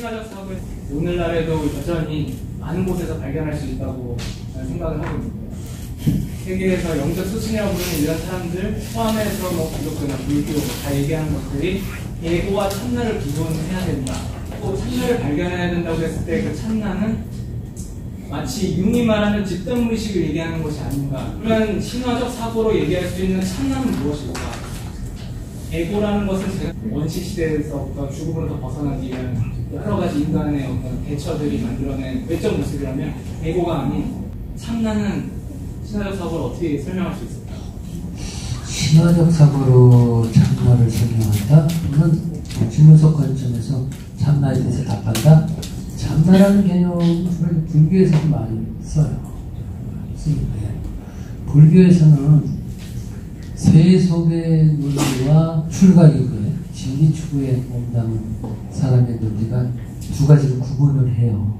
신화적 사업을 오늘날에도 여전히 많은 곳에서 발견할 수 있다고 생각을 하고 있습니다. 세계에서 영적 수신이라고 부르는 이런 사람들 포함해서 기독교나 불교 다 얘기하는 것들이 예고와 참나를 기본해야 된다. 또 참나를 발견해야 된다고 했을 때 그 참나는 마치 융이 말하는 집단무의식을 얘기하는 것이 아닌가. 그러면 신화적 사고로 얘기할 수 있는 참나는 무엇일까? 에고라는 것은 제가 원시시대에서부터 죽음으로부터 벗어나기 위한 여러 가지 인간의 어떤 대처들이 만들어낸 외적 모습이라면 에고가 아닌 참나는 신화적 사고를 어떻게 설명할 수 있을까? 신화적 사고로 참나를 설명한다? 또는 진무석 관점에서 참나에 대해서 답한다? 참나라는 개념을 불교에서도 많이 써요. 불교에서는 세속의 논리와 출가 이후에 진리 추구에 몸담은 사람의 논리가 두 가지로 구분을 해요.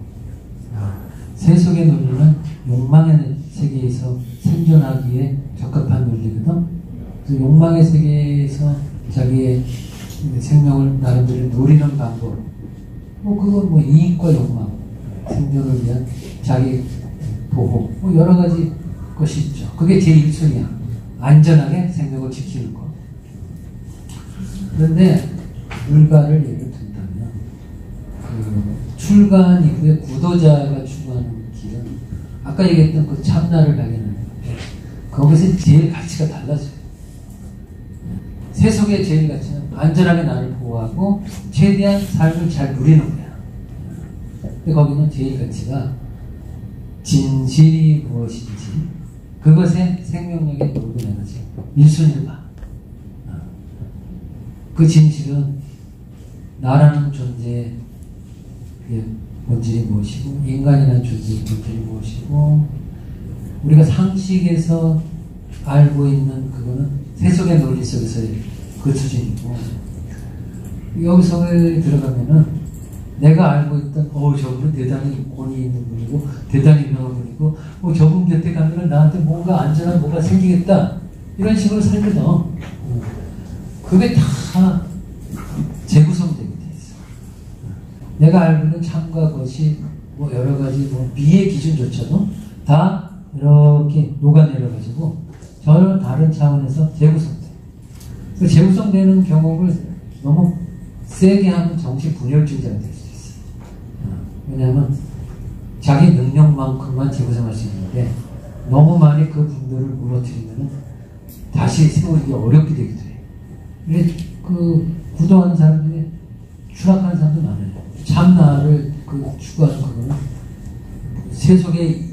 세속의 논리는 욕망의 세계에서 생존하기에 적합한 논리거든. 그래서 욕망의 세계에서 자기의 생명을 나름대로 노리는 방법, 그건 이익과 욕망, 생존을 위한 자기 보호, 여러 가지 것이 있죠. 그게 제1순위야. 안전하게 생명을 지키는 것. 그런데 불가를 예를 든다면 출간 이후에 구도자가 추구하는 길은 아까 얘기했던 그 참나를 발견하는 건데 거기서 제일 가치가 달라져요. 세속의 제일 가치는 안전하게 나를 보호하고 최대한 삶을 잘 누리는 거야. 근데 거기는 제일 가치가 진실이 무엇인지 그것의 생명력의 모든 에너지 1순위가 그 진실은 나라는 존재의 본질이 무엇이고 인간이라는 존재의 본질이 무엇이고 우리가 상식에서 알고 있는 그거는 세속의 논리 속에서의 그 수준이고 여기서 들어가면은 내가 알고 있던 저분은 대단히 권위 있는 분이고 대단히 유명한 분이고 저분 곁에 가면은 나한테 뭔가 안전한 뭐가 생기겠다 이런 식으로 살거든. 그게 다 재구성되게 돼 있어. 내가 알고 있는 참과 것이 여러 가지 미의 기준조차도 다 이렇게 녹아내려가지고 전혀 다른 차원에서 재구성돼. 그 재구성되는 경험을 너무 세게 하면 정신분열증자가 될 수 있어. 왜냐하면 자기 능력만큼만 재구성할 수 있는데 너무 많이 그 분들을 무너뜨리면 다시 세우기 어렵게 되기도 해. 그래서 그 구도하는 사람들이 추락하는 사람도 많아요. 참나를 추구하는 그거는 세속의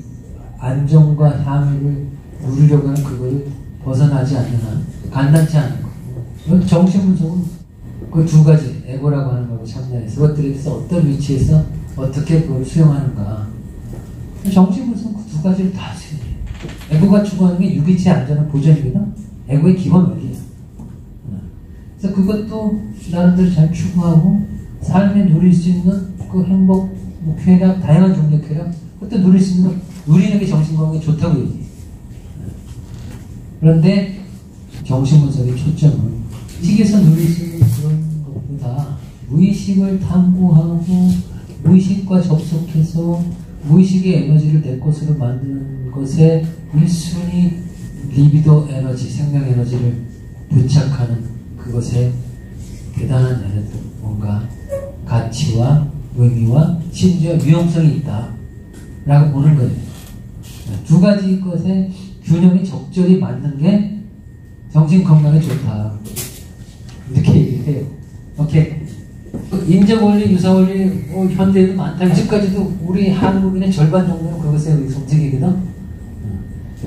안정과 향유를 누리려고 하는 그거를 벗어나지 않는 한 간단치 않은 거. 정신분석은 그 두 가지, 에고라고 하는 거고 참나에서 그것들에 대해서 어떤 위치에서 어떻게 그걸 수용하는가. 정신분석은 그 두 가지를 다 수용해요. 에고가 추구하는 게 유기체 안전한 보전이거든. 에고의 기본 원리야. 그래서 그것도 나름대로 잘 추구하고 삶에 누릴 수 있는 그 행복, 쾌락, 다양한 종류의 쾌락, 그것도 누릴 수 있는 누리는 게 정신건강에 좋다고 얘기해요. 그런데 정신분석의 초점은 식에서 누릴 수 있는 그런 것보다 무의식을 탐구하고 무의식과 접속해서 무의식의 에너지를 내 것으로 만드는 것에 1순위 리비도 에너지, 생명 에너지를 부착하는 그것에 대단한 에너지, 뭔가 가치와 의미와 심지어 유용성이 있다 라고 보는 거예요. 두 가지 것의 균형이 적절히 맞는 게 정신건강에 좋다 이렇게 얘기를 해요. 오케이. 인정원리, 유사원리 현대에도 많다. 이제까지도 우리 한국인의 절반 정도는 그것에 의해서 움직이거든.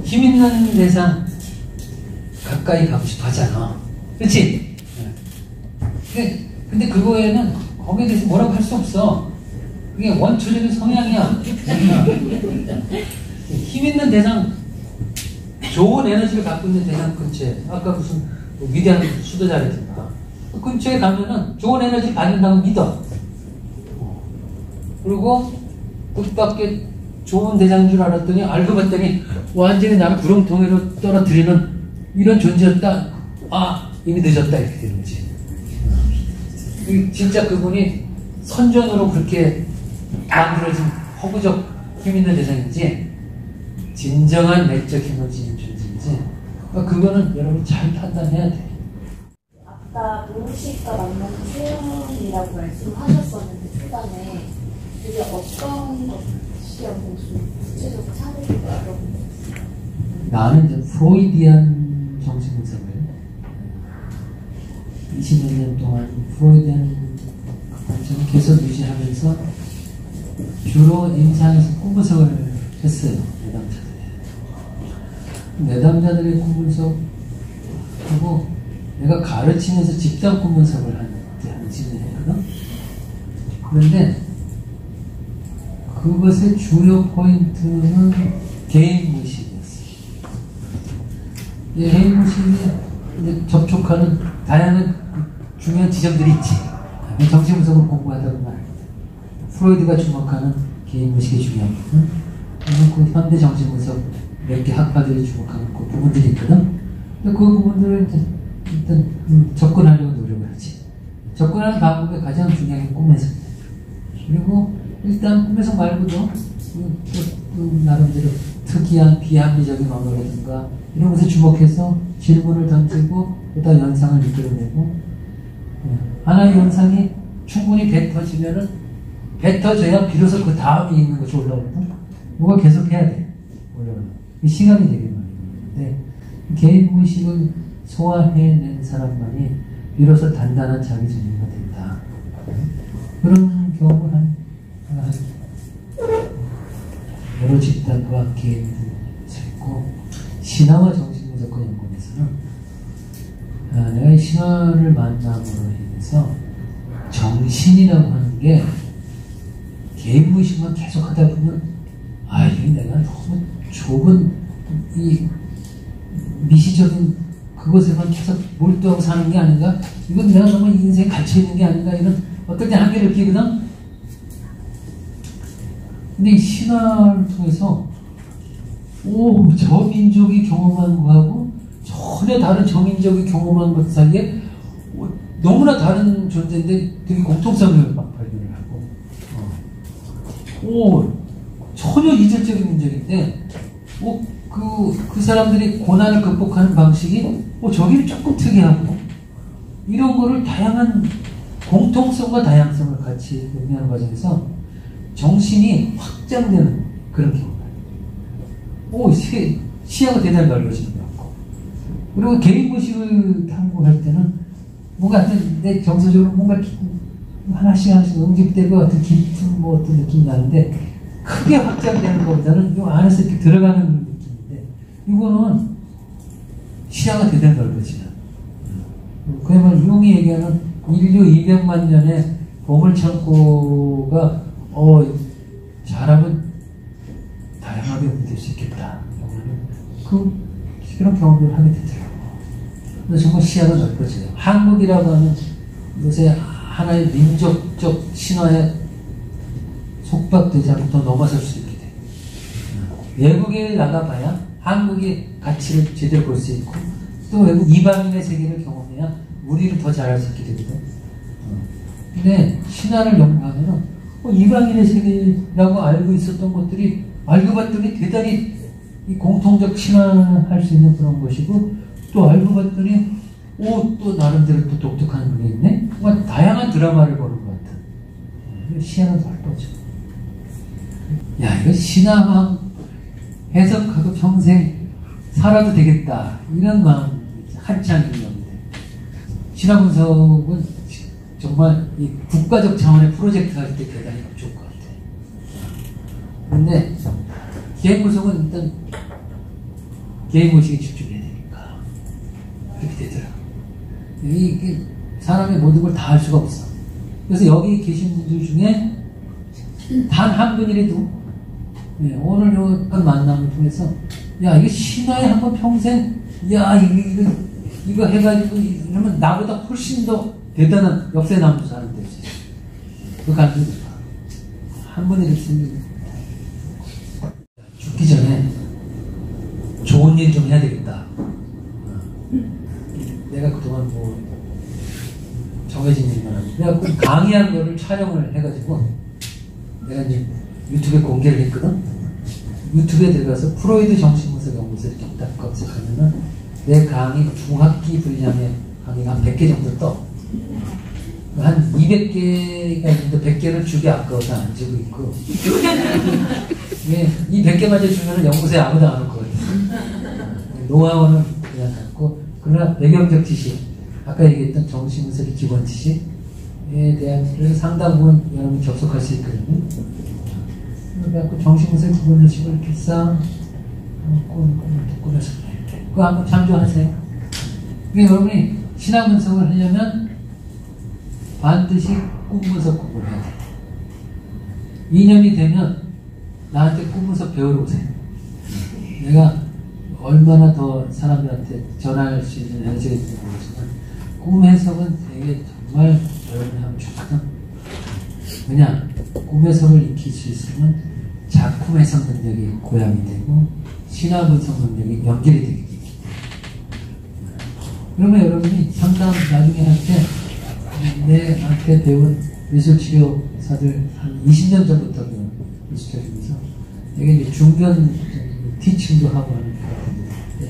힘 있는 대상 가까이 가고 싶어 하잖아. 그렇지? 근데 그거에는 거기에 대해서 뭐라고 할 수 없어. 그게 원초적인 성향이야. 힘 있는 대상, 좋은 에너지를 갖고 있는 대상 근처에, 아까 무슨 위대한 수도자랬잖아. 그 근처에 가면은 좋은 에너지를 받는다고 믿어. 그리고 뜻밖의 좋은 대상인 줄 알았더니 알고 봤더니 완전히 나를 구렁텅이로 떨어뜨리는 이런 존재였다. 이미 늦었다 이렇게 되는 거지. 진짜 그분이 선전으로 그렇게 만들어진 허구적 힘 있는 대상인지 진정한 내적 힘을 지닌 존재인지 그거는 여러분 잘 판단해야 돼. 아까 무의식과 만나는 세연이라고 말씀하셨었는데 초반에 그게 어떤 것이었는지 좀 구체적으로 사례를 들어보세요. 나는 이제 프로이디안 정신분석을 20몇 년 동안 프로이디안 관점을 계속 유지하면서 주로 임상에서 꿈 분석을 했어요. 내담자들의 꿈 분석하고 내가 가르치면서 집단 꿈 분석을 한 10년 했거든. 그런데 그것의 주요 포인트는 개인 무의식이었어요. 개인 무의식이 접촉하는 다양한 중요한 지점들이 있지. 정신 분석을 공부하다 보면 프로이드가 주목하는 개인 무의식이 중요하거든. 그 현대 정신 분석 몇 개 학파들이 주목하는 그 부분들이 있거든. 근데 그 부분들을 일단 접근하려고 노력을 하지. 접근하는 방법이 가장 중요한 게 꿈 해석. 그리고 일단 꿈 해석 말고도 나름대로 특이한 비합리적인 언어라든가 이런 것에 주목해서 질문을 던지고 그다음 연상을 이끌어내고 하나의 연상이 충분히 뱉어져야 비로소 그 다음에 있는 것이 올라오거든. 이걸 계속 해야 돼. 올라오는. 시간이 되게 많이 걸리는데 개인 무의식을 소화해낸 사람만이 비로소 단단한 자기 전문가 된다. 그런 경험을 한 여러 집단과 개인들에서 있고 신화와 정신분석과 연구에서는 내가 이 신화를 만남으로 인해서 정신이라고 하는 게 개인 무의식만 계속 하다 보면 이게 내가 너무 좁은 이 미시적인 그것에만 계속 몰두하고 사는 게 아닌가? 이건 내가 너무 인생에 갇혀있는 게 아닌가? 이런 어떨 때 한계를 느끼거든? 근데 이 신화를 통해서 저 민족이 경험한 거하고 전혀 다른 저 민족이 경험한 것 사이에 너무나 다른 존재인데 되게 공통성을 막 발견을 하고 전혀 이질적인 민족인데 그 사람들이 고난을 극복하는 방식이 저기는 조금 특이하고 이런 거를 다양한 공통성과 다양성을 같이 의미하는 과정에서 정신이 확장되는 그런 경우가 시야가 대단히 넓어지는 것 같고 그리고 개인 무의식을 탐구할 때는 뭔가 내 정서적으로 뭔가 하나씩 응집되고 어떤 깊은 어떤 느낌이 나는데 크게 확장되는 것보다는 이 안에서 이렇게 들어가는 느낌인데 이거는 시야가 대단히 넓어지는 그야말로 융이 얘기하는 인류 200만 년의 보물창고가 잘하면 다양하게 될 수 있겠다. 그런 경험을 하게 되더라고요. 그래서 정말 시야가 넓어져요. 한국이라고 하는 요새 하나의 민족적 신화에 속박되지 않고 더 넘어설 수 있게 돼요. 외국에 나가봐야 한국의 가치를 제대로 볼 수 있고 또 외국 이방인의 세계를 경험해야 우리를 더 잘할 수 있게 되거든. 근데 신화를 연구하면 이방인의 세계라고 알고 있었던 것들이 알고 봤더니 대단히 이 공통적 신화할 수 있는 그런 것이고 또 알고 봤더니 또 나름대로 또 독특한 그게 있네. 정말 다양한 드라마를 보는 것 같은 시야가 넓어져. 이거 신화만 해석하고 평생 살아도 되겠다 이런 마음이 한창 있는데 신화 분석은 정말 이 국가적 차원의 프로젝트 할 때 대단히 좋을 것 같아요. 그런데 개인 분석은 일단 개인 무의식에 집중해야 되니까 그렇게 되더라고요. 이게 사람의 모든 걸 다 할 수가 없어. 그래서 여기 계신 분들 중에 단 한 분이라도 오늘 이런 만남을 통해서 이거 신화에 한번 평생 이거 해가지고 이러면 나보다 훨씬 더 대단한 역사에 남는 사람이 될 수 있어요. 그 가능성이 한 분이 있으면 죽기 전에 좋은 일 좀 해야 되겠다. 내가 그동안 정해진 일만 하고 내가 강의한 거를 촬영을 해가지고 내가 이제 유튜브에 공개를 했거든. 유튜브에 들어가서 프로이드 정신분석 연구소 이렇게 딱 검색하면은 내 강의 중학기 분량의 강의가 한 100개 정도 떠. 한 200개가 있는데 100개를 주기 아까워서 안 주고 있고. 이 100개만 주면은 연구소에 아무도 안 올 것 같아. 노하우는 그냥 갖고, 그러나 배경적 지식, 아까 얘기했던 정신분석의 기본 지식에 대한 그래서 상당 부분 여러분 접속할 수 있거든요. 그래갖고 정신분석 기본 지식을 이렇게 싹 꾸려서 그거 한번 참조하세요. 여러분이 신앙 분석을 하려면 반드시 꿈 분석 공부를 해야 돼요. 2년이 되면 나한테 꿈 분석 배우러 오세요. 내가 얼마나 더 사람들한테 전할 수 있는 에너지가 있는지 모르지만 꿈 해석은 되게 정말 여러분이 하면 좋거든. 왜냐? 꿈 해석을 익힐 수 있으면 작품 해석 능력이 고양이 되고 신화 분석 능력이 연결이 되게 돼요. 그러면 여러분이 상담 나중에 할 때 내한테 배운 미술치료사들 한 20년 전부터 미술치료면서 되게 이제 중견 티칭도 하고 하는 것 같은데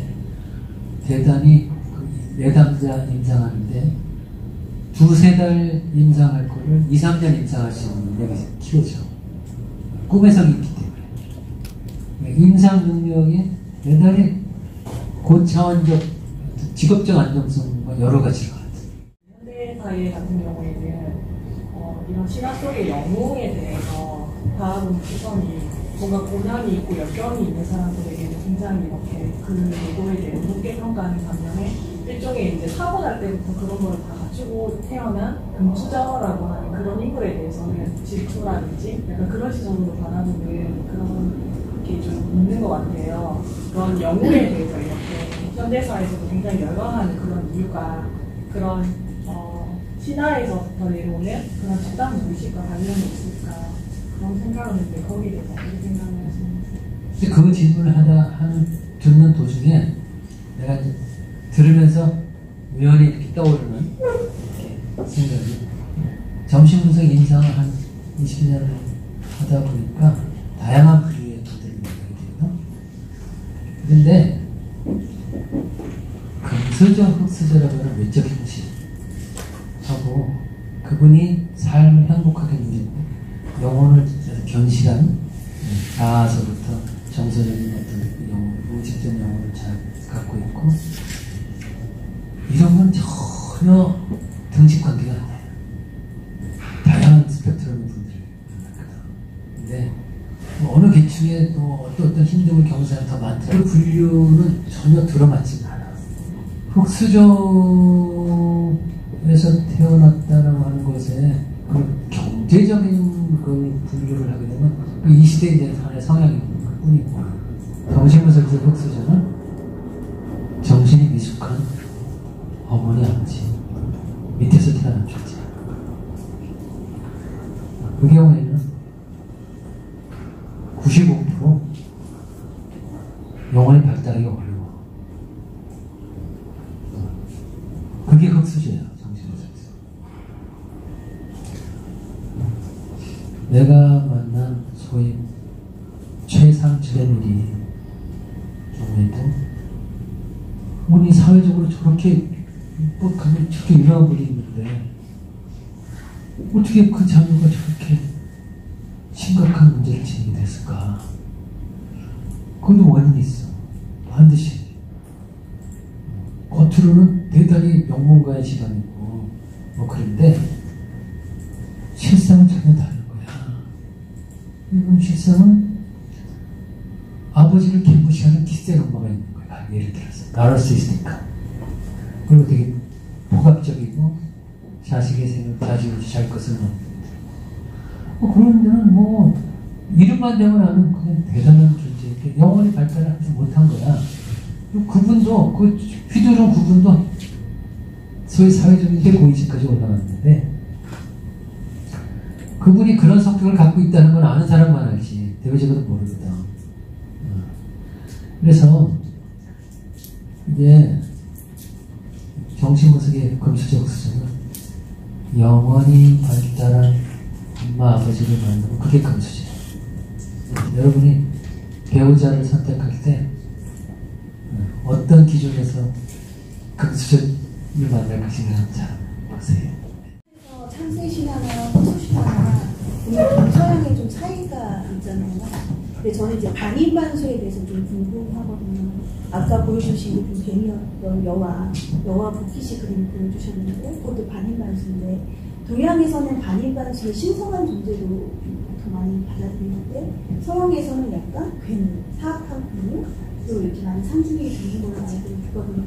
대단히 그 내담자 임상하는데 2-3달 임상할 거를 2-3년 임상할 수 있는 능력이 키워져. 꿈에서 있기 때문에 임상 능력이 대단히 고차원적 직업적 안정성과 여러 가지가 현대사회 같은 경우에는 이런 신화 속의 영웅에 대해서 바라보는 시선이 뭔가 고난이 있고 역경이 있는 사람들에게는 굉장히 이렇게 그 노고에 대해 높게 평가하는 반면에 일종의 이제 타고날 때부터 그런 걸 다 갖추고 태어난 금수저라고 하는 그런 인물에 대해서는 질투라든지 약간 그런 시선으로 바라보는 그런 게 좀 있는 것 같아요. 그런 영웅에 대해서 이렇게 현대사에서도 굉장히 열광하는 그런 이유가 그런 신화에서부터 내려오는 그런 집단 무의식과 관련이 있을까 그런 생각을 했는데 거기에 대해서 어떻게 생각을 하시는지. 그 질문을 듣는 도중에 내가 이제 들으면서 우연히 이렇게 떠오르는 이렇게 생각이 정신분석 임상을 한 20년을 하다 보니까 다양한 부류의 분들이 만나게 되거든. 그런데 금수저, 흑수저라고 하는 외적 형식 하고 그분이 삶을 행복하게 누리고 영혼을 견실한 자아서부터 정서적인 어떤 영혼, 무직적 영혼을 잘 갖고 있고 이런 건 전혀 등식 관계가 아니에요. 다양한 스펙트럼의 분들을 만났거든. 근데 어느 계층에 또 어떤 힘듦을 겪는 사람이 더 많다. 그 분류는 전혀 들어맞지 않아. 흑수저에서 태어났다라고 하는 것에 그 경제적인 그 분류를 하게 되면 이 시대에 대한 사람의 성향이 뿐이고 정신분석에서 흑수저는 정신이 미숙한 어머니 아버지 밑에서 태어난 존재. 그 경우에는 95% 영혼이 발달하기 어려워. 그게 흑수저예요. 정신분석에서. 내가 만난 소위 최상층의 경우에도 우리 사회적으로 저렇게 저렇게 유명한 분이 있는데 어떻게 그 자녀가 저렇게 심각한 문제를 지니게 됐을까? 그것도 원인이 있어. 반드시. 겉으로는 대단히 명문가의 집안이고 그런데 실상은 전혀 다른 거야. 이건 실상은 아버지를 개무시하는 기센 엄마가 있는 거야. 예를 들어서 나르시스틱한. 그리고 되게 포갑적이고 자식의 생을 자지우지 잘 것을 먹고 그런 데는 이름만 되면 나는 그냥 대단한 존재 영원히 발달하지 못한 거야. 그분도 그 휘두른 그분도 소위 사회적인 최고위직까지 올라갔는데 그분이 그런 성격을 갖고 있다는 건 아는 사람만 알지 대외적으로 모르거든. 그래서 이제 정신분석의 금수저 흑수저는 영원히 발달한 엄마 아버지를 만나면 그게 금수저. 여러분이 배우자를 선택할 때 어떤 기준에서 금수저를 만날 것인가 잘 보세요. 창세신화나 서소신화나 동서양에 좀 차이가 있잖아요. 근데 저는 이제 반인반수에 대해서 좀 궁금하거든요. 아까 보여주신 그 뱀이었던 여와 부키시 그림 보여주셨는데 그것도 반인반수인데 동양에서는 반인반수를 신성한 존재로 더 많이 받아들이는데 서양에서는 약간 괴물, 사악한 괴물 또 이렇게 많이 상징이 되는 걸로 알고 있거든요.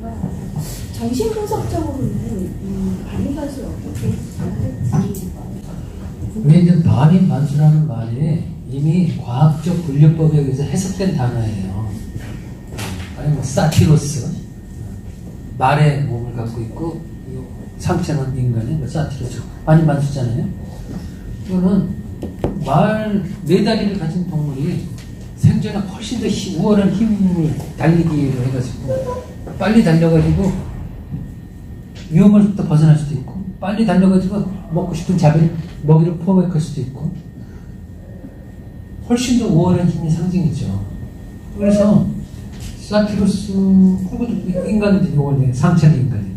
정신분석적으로는 반인반수를 어떻게 할지. 왜 이제 반인반수라는 말이 이미 과학적 분류법에 의해서 해석된 단어예요. 아니 뭐 사티로스, 말의 몸을 갖고 있고 상체는 인간이 뭐 사티로스 반인반수잖아요. 이거는 말 네 다리를 가진 동물이 생존에 훨씬 더 우월한 힘을 달리기로 해가지고 빨리 달려가지고 위험을 또 벗어날 수도 있고 빨리 달려가지고 먹고 싶은 먹이를 포획할 수도 있고 훨씬 더 우월한 힘의 상징이죠. 그래서 사티루스 인간들이 원래 상체는 인간이고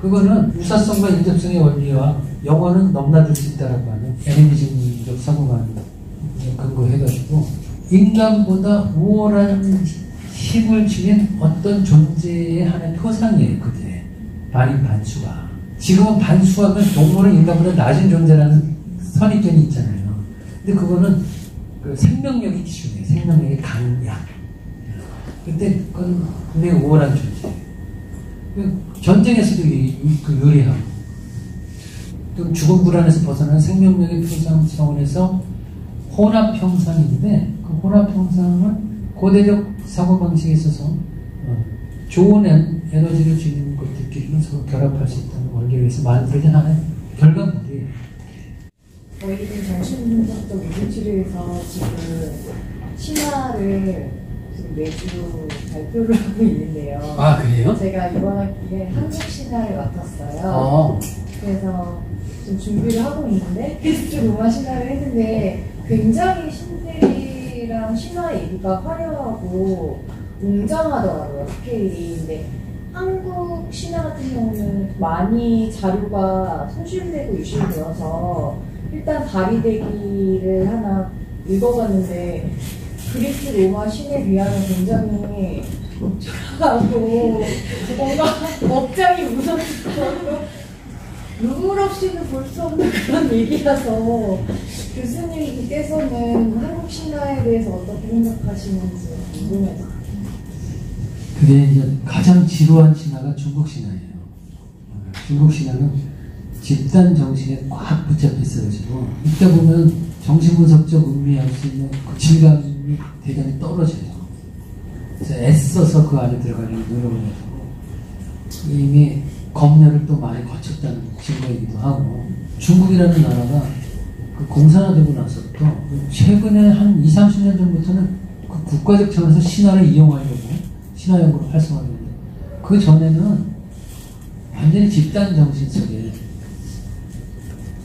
그거는 유사성과 인접성의 원리와 영혼은 넘나들 수 있다라고 하는 애니미즘적 사고관을 근거해가지고 인간보다 우월한 힘을 지닌 어떤 존재의 하나의 표상이에요. 그게 반인반수가. 지금은 반수학은 동물은 인간보다 낮은 존재라는 선입견이 있잖아요. 근데 그거는 그 생명력의 기준이에요. 생명력의 강약. 근데 그건 굉장히 우월한 존재예요. 전쟁에서도 그 유리하고 또 죽음 불안에서 벗어나는 생명력의 표상 차원에서 혼합형상인데 그 혼합형상은 고대적 사고방식에 있어서 좋은 에너지를 주는 것들끼리는 서로 결합할 수 있다는 원리에 의해서 만들어진 하나의 결과물이에요. 저희는 정신분석적 유기치료에서 지금 신화를 지금 매주 발표를 하고 있는데요. 아, 그래요? 제가 이번 학기에 한국 신화를 맡았어요. 그래서 좀 준비를 하고 있는데 테스트 로마 신화를 했는데 굉장히 신들이랑 신화 얘기가 화려하고 웅장하더라고요, 스케일이. 근데 한국 신화 같은 경우는 많이 자료가 소실되고 유실되어서 일단 다리대기를 하나 읽어봤는데 그리스 로마 신에 비하면 굉장히 웅장하고 뭔가 억장이 무섭고 눈물 없이는 볼 수 없는 그런 얘기라서 교수님께서는 한국 신화에 대해서 어떻게 생각하시는지 궁금해서. 그게 이제 가장 지루한 신화가 중국 신화예요. 중국 신화는 집단 정신에 꽉 붙잡혀 있어가지고 이때 보면 정신분석적 의미할 수 있는 그 질감이 대단히 떨어져요. 그래서 애써서 그 안에 들어가려고 노력을 해서 이미 검열을 또 많이 거쳤다는 증거이기도 하고 중국이라는 나라가 그 공산화되고 나서 또 최근에 한 20, 30년 전부터는 그 국가적 차원에서 신화를 이용하려고 신화 연구를 활성화하려고 그 전에는 완전히 집단 정신 속에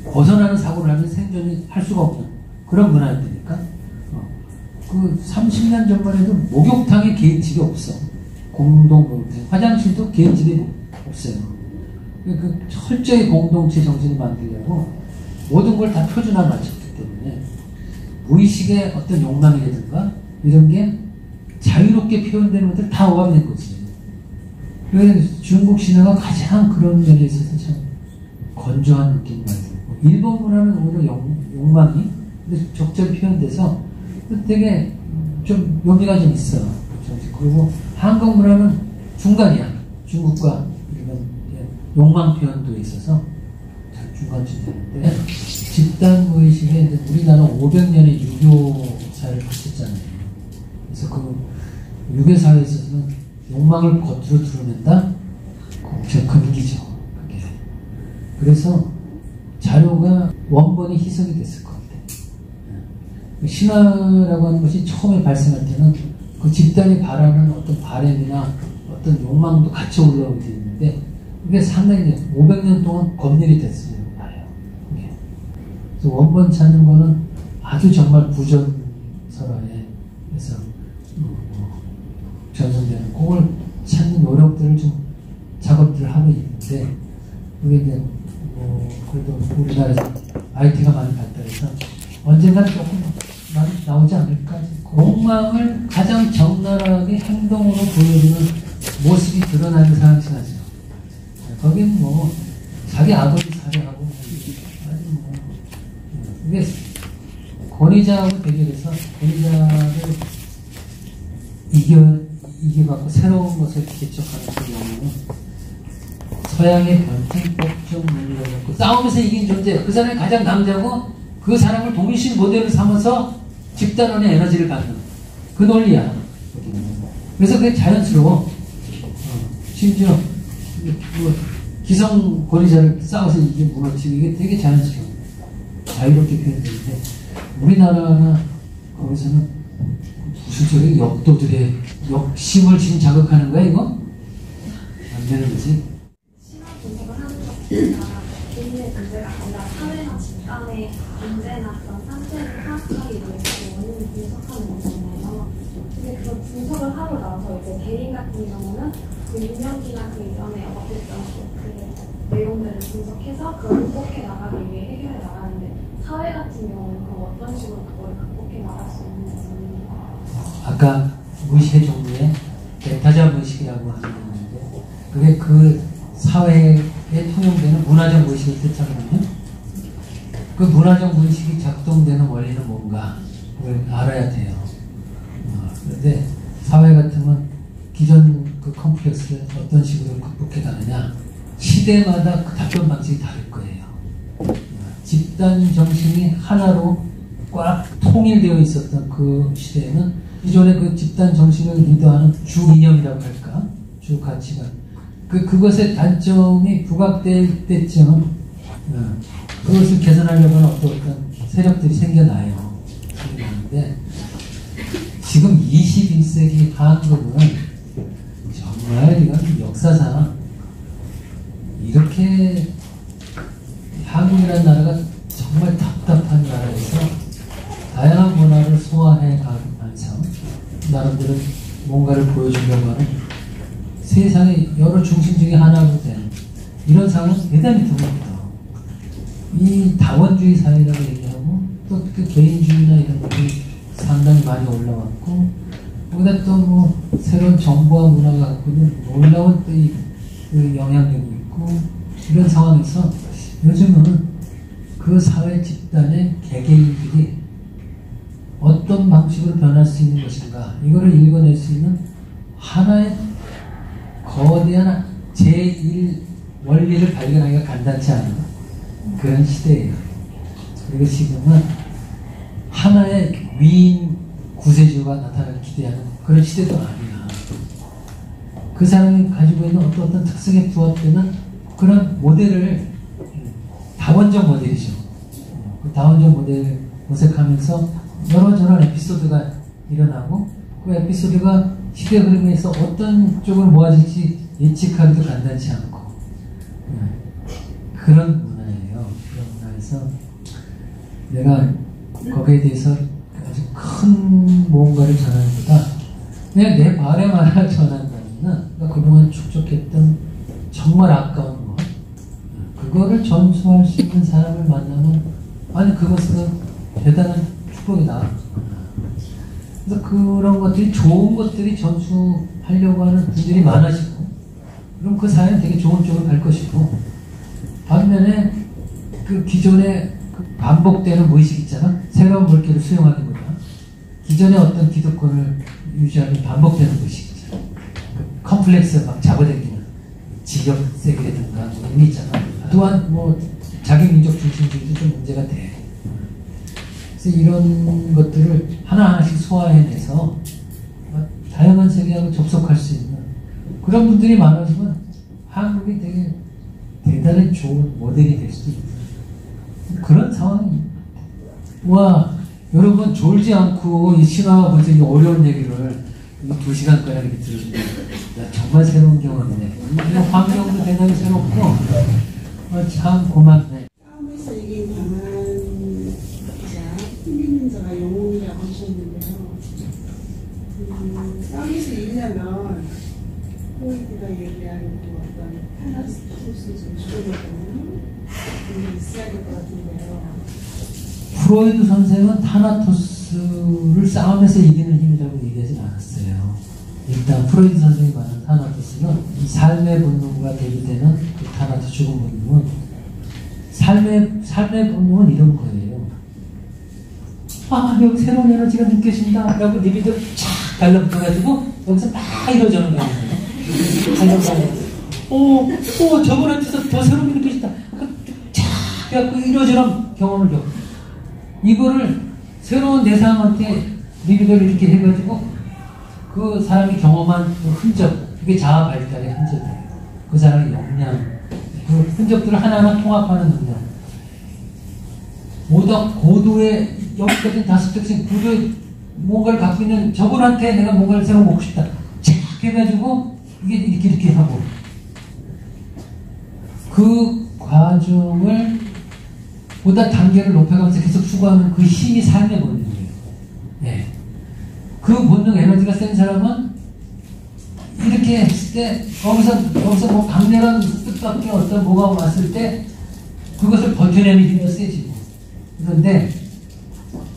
벗어나는 사고를 하면 생존이 할 수가 없는 그런 문화였다니까. 그 30년 전만 해도 목욕탕에 개인집이 없어. 공동 목욕탕. 화장실도 개인집이 없어요. 그 철저히 공동체 정신을 만들려고 모든 걸 다 표준화 맞췄기 때문에 무의식의 어떤 욕망이라든가 이런 게 자유롭게 표현되는 것들 다 오감된 거지. 그래서 중국 신화가 가장 그런 면에 있어서 참 건조한 느낌이 많이 들고 일본 문화는 오히려 욕망이 적절히 표현돼서 되게 좀 묘미가 좀 있어. 그리고 한국 문화는 중간이야. 중국과 욕망 표현도 있어서 잘 중간쯤 되는데 집단 무의식에 우리나라 500년의 유교사를 거쳤잖아요. 그래서 그 유교사회에 있어서는 욕망을 겉으로 드러낸다? 그게 금기죠. 그게. 그래서 자료가 원본이 희석이 됐을 것 같아요. 신화라고 하는 것이 처음에 발생할 때는 그 집단이 바라는 어떤 바램이나 어떤 욕망도 같이 올라오게 되어 있는데 그게 상당히 500년 동안 검열이 됐어요. 그래서 원본 찾는 거는 아주 정말 부전설화에 해서 전송되는 그걸 찾는 노력들을 좀 작업들을 하고 있는데 그게 이제 그래도 우리나라에서 IT가 많이 발달해서 언젠가 조금 많이 나오지 않을까. 욕망을 가장 적나라하게 행동으로 보여주는 모습이 드러나는 사람이 하죠. 거긴 뭐 자기 아버지 살해하고 아주 뭐 이게 권위자하고 대결해서 권위자를 이겨갖고 새로운 것을 개척하는 그 경우는 서양의 변칙 법정 논리라고 했고 싸움에서 이긴 존재, 그 사람이 가장 남자고 그 사람을 동일신 모델을 삼아서 집단원의 에너지를 갖는 그 논리야. 그래서 그게 자연스러워. 심지어 기성 권위자를 싸워서 이게 무너지고 이게 되게 자연스러워. 자유롭게 표현되는데 우리나라나 거기서는 무슨 소리 역도들의 욕심을 지금 자극하는 거야 이거? 안 되는 거지. 신화 분석을 하는 것보다 개인의 문제가 아니라 사회나 집단의 문제나 그런 상태를 파악하기 위해서 원인을 분석하는 거잖아요. 근데 그런 분석을 하고 나서 이제 개인 같은 경우는 그 인명기나 그 이전에 어땠던 그 내용들을 분석해서 그걸 극복해 나가기 위해 해결해 나가는데 사회 같은 경우는 그럼 어떤 식으로 그걸 극복해 나갈 수 있는지. 아까 무의식의 종류에 대타자 무의식이라고 하는 게 있는데 그게 그 사회에 통용되는 문화적 무의식을 뜻하거든요. 그 문화적 무의식이 작동되는 원리는 뭔가 그걸 알아야 돼요. 그런데 사회 같으면 기존 그 컴플렉스를 어떤 식으로 극복해 가느냐 시대마다 그 답변 방식이 다를 거예요. 집단 정신이 하나로 꽉 통일되어 있었던 그 시대에는 기존의 그 집단 정신을 리더하는 주 이념이라고 할까? 주 가치관. 그것의 단점이 부각될 때쯤은 그것을 개선하려고 하는 어떤 세력들이 생겨나요. 생겨나는데 지금 21세기 한국은 정말 이건 역사상 이렇게 한국이라는 나라가 정말 답답한 나라에서 다양한 문화를 소화해 가면서 나름대로 뭔가를 보여주려고 하는 세상의 여러 중심 중에 하나로 된 이런 상황은 대단히 드뭅니다. 이 다원주의 사회라고 얘기하고 또 그 개인주의나 이런 것들이 상당히 많이 올라왔고 거기다 또 뭐 새로운 정보와 문화가 갖고 있는 놀라운 또 그 영향력이 있고 이런 상황에서 요즘은 그 사회 집단의 개개인들이 어떤 방식으로 변할 수 있는 것인가 이거를 읽어낼 수 있는 하나의 거대한 제1 원리를 발견하기가 간단치 않은 그런 시대예요. 그리고 지금은 하나의 위인 구세주가 나타나길 기대하는 그런 시대도 아니야. 그 사람이 가지고 있는 어떤 특성에 부합되는 그런 모델을 다원적 모델이죠. 그 다원적 모델을 모색하면서 여러저런 에피소드가 일어나고 그 에피소드가 시대 흐름에서 어떤 쪽으로 모아질지 예측하기도 간단치 않고 그런 문화예요. 그런 문화에서 내가 거기에 대해서 아주 큰 뭔가를 전하기보다 그냥 내 바램 하나 전한다면 그동안 축적했던 정말 아까운 것 그거를 전수할 수 있는 사람을 만나면 아니 그것은 대단한 축복이다. 그래서 그런 것들이 좋은 것들이 전수하려고 하는 분들이 많아지고 그럼 그 사회는 되게 좋은 쪽으로 갈 것이고 반면에 그 기존의 그 반복되는 무의식 있잖아. 새로운 물결을 수용하기보다 기존의 어떤 기득권을 유지하는 반복되는 무의식이잖아. 그 컴플렉스 막 잡아당기는 지역색이라든가 뭐 이런 게 있잖아. 또한 뭐 자기 민족 중심주의도 좀 문제가 돼. 그래서 이런 것들을 하나하나씩 소화해내서 다양한 세계하고 접속할 수 있는 그런 분들이 많아지면 한국이 되게 대단히 좋은 모델이 될 수도 있는 그런 상황이. 와, 여러분 졸지 않고 이 신화와 벌써 이 어려운 얘기를 2시간가량 이렇게 들으시면 정말 새로운 경험이네. 환경도 대단히 새롭고 참 고맙네. 싸움에서 이긴 당한 생자가 영웅이라고 하셨는데요. 땅에서 일려면 프로이트가 얘기하는 그 어떤 타나토스를 주도하는 게 있어야 될 것 같은데요. 프로이드 선생은 타나토스를 싸움에서 이기는 힘이라고 얘기하진 않았어요. 일단 프로이드 선생이 말하는 타나토스는 이 삶의 본능과 대비되는 그 타나토스 죽음 본능은 삶의 본능은 이런 거예요. 아, 여기 새로운 에너지가 느껴진다 라고 리비도 쫙 달라붙어가지고 여기서 막 이러저는 거예요. 저번한테서 더 새로운 게 느껴진다. 쫙 해갖고 이러저런 경험을 겪고 이거를 새로운 내 상한테 리비도를 이렇게 해가지고 그 사람이 경험한 그 흔적, 그게 자아 발달의 흔적이에요. 그 사람의 역량, 그 흔적들을 하나하나 통합하는 능력. 모두 고도의 여기까지 5특징, 고도의 뭔가를 갖고 있는 저분한테 내가 뭔가를 새로 먹고 싶다. 착 해가지고 이게 이렇게 하고 그 과정을 보다 단계를 높여가면서 계속 추구하는 그 힘이 삶의 본능이에요. 네. 그 본능 에너지가 센 사람은 이렇게 했을 때 거기서 뭐 강렬한 뜻밖의 어떤 뭐가 왔을 때 그것을 버텨내는 힘이 세지고 그런데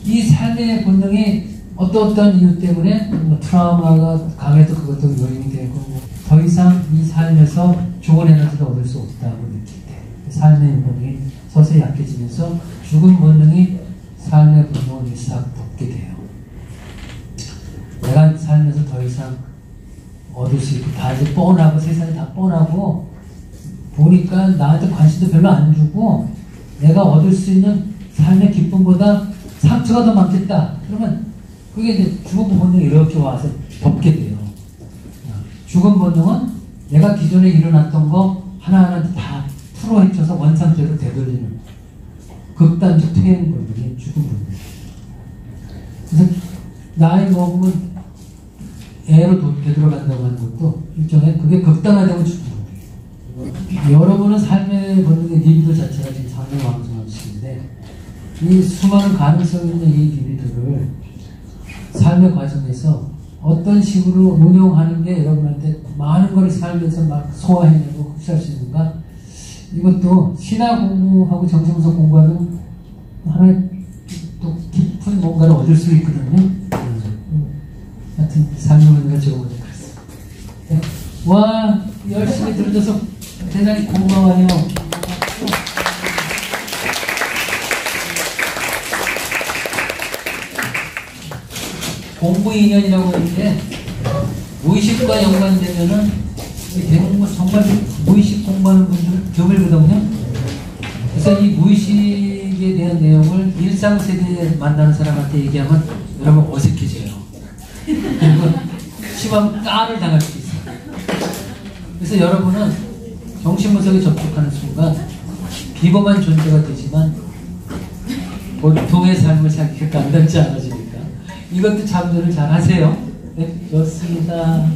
이 삶의 본능이 어떤 이유 때문에 뭐 트라우마가 강해도 그것도 요인이 되고 더 이상 이 삶에서 좋은 에너지를 얻을 수 없다고 느낄 때 삶의 본능이 서서히 약해지면서 죽은 본능이 삶의 본능을 일싹 덮게 돼요. 내가 살면서 더 이상 얻을 수 있고 다 이제 뻔하고 세상이 다 뻔하고 보니까 나한테 관심도 별로 안 주고 내가 얻을 수 있는 삶의 기쁨보다 상처가 더 많겠다. 그러면 그게 이제 죽은 본능이 이렇게 와서 덮게 돼요. 죽은 본능은 내가 기존에 일어났던 거 하나하나 다 풀어헤쳐서 원상태로 되돌리는 극단적 퇴행 본능이 죽은 본능. 그래서 나이 먹으면 애로 되돌아간다고 하는 것도 일종의 그게 극단화되고 죽은 본능이에요. 여러분은 삶의 본능의 리비도 자체가 지금 상당히 왕성한 시기인데 이 수많은 가능성 있는 이 리비도를 삶의 과정에서 어떤 식으로 운용하는 게 여러분한테 많은 걸 살면서 막 소화해내고 흡수할 수 있는가? 이것도 신화 공부하고 정신분석 공부하면 하나의 또 깊은 뭔가를 얻을 수 있거든요. 하여튼 삶의 문제가 적어보자 그랬어요. 네. 와, 열심히 들어줘서 대단히 고마워요. 공부 인연이라고 하는데 무의식과 연관되면은 정말 무의식 공부하는 분들은 드물거든요. 그래서 이 무의식에 대한 내용을 일상세계에 만나는 사람한테 얘기하면 여러분 어색해져요. 그리고 심하면 까를 당할 수 있어요. 그래서 여러분은 정신분석에 접촉하는 순간 비범한 존재가 되지만 보통의 삶을 살기가 간단치 않아지니까 이것도 참조를 잘 하세요. 네, 좋습니다.